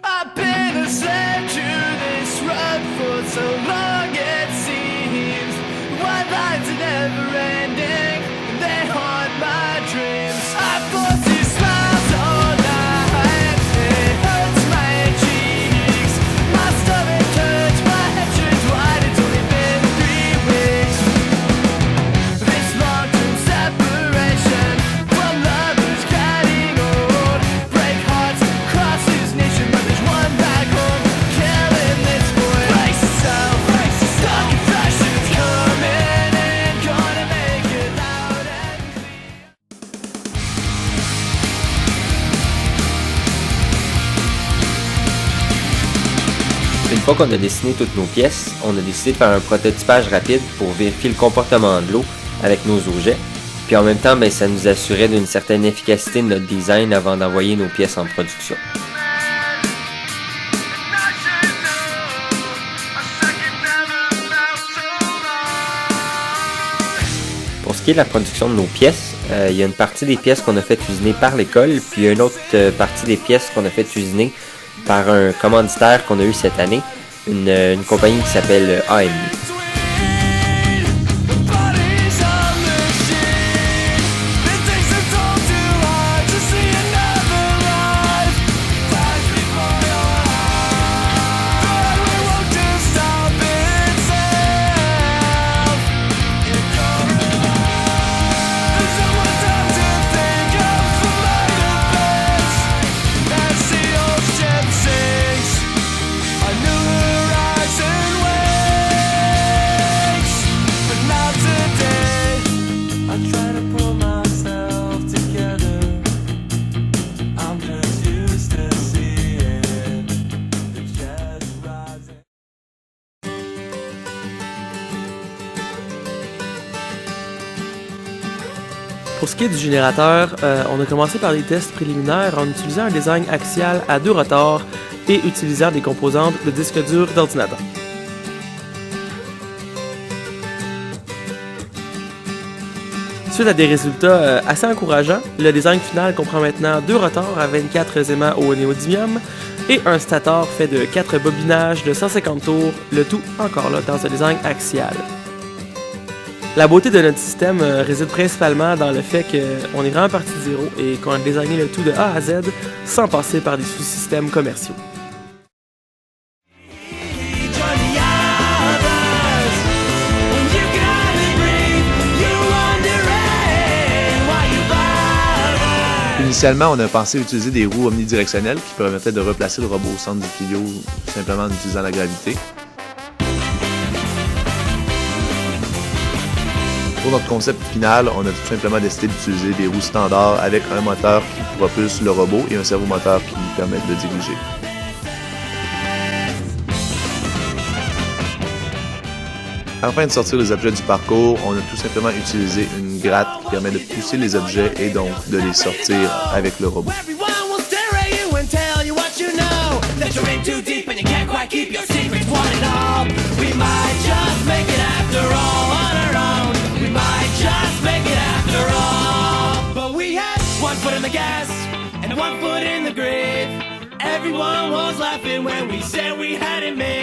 I've been a slave to this road for so long it seems. White lines are never ending, they haunt my dreams. I force these smiles all night, it hurts my cheeks. My stomach hurts, my head turns wide, it's only been 3 weeks. This long-term separation from lovers getting old. Break hearts across this nation, but there's one back home killing this boy. Brace yourself, stuck in flesh, it's coming and gonna make it loud and clear. Une fois qu'on a dessiné toutes nos pièces, on a décidé de faire un prototypage rapide pour vérifier le comportement de l'eau avec nos objets. Puis en même temps, ça nous assurait d'une certaine efficacité de notre design avant d'envoyer nos pièces en production. Pour ce qui est de la production de nos pièces, il y a une partie des pièces qu'on a fait usiner par l'école, puis une autre partie des pièces qu'on a fait usiner par un commanditaire qu'on a eu cette année, une compagnie qui s'appelle AMI. Pour ce qui est du générateur, on a commencé par des tests préliminaires en utilisant un design axial à 2 rotors et utilisant des composantes de disque dur d'ordinateur. Suite à des résultats assez encourageants, le design final comprend maintenant 2 rotors à 24 aimants au néodymium et un stator fait de 4 bobinages de 150 tours, le tout encore là dans un design axial. La beauté de notre système réside principalement dans le fait qu'on est vraiment parti de zéro et qu'on a designé le tout de A à Z sans passer par des sous-systèmes commerciaux. Initialement, on a pensé utiliser des roues omnidirectionnelles qui permettaient de replacer le robot au centre du tuyau simplement en utilisant la gravité. Pour notre concept final, on a tout simplement décidé d'utiliser des roues standards avec un moteur qui propulse le robot et un servomoteur qui lui permet de le diriger. Afin de sortir les objets du parcours, on a tout simplement utilisé une gratte qui permet de pousser les objets et donc de les sortir avec le robot. Everyone was laughing when we said we had it made.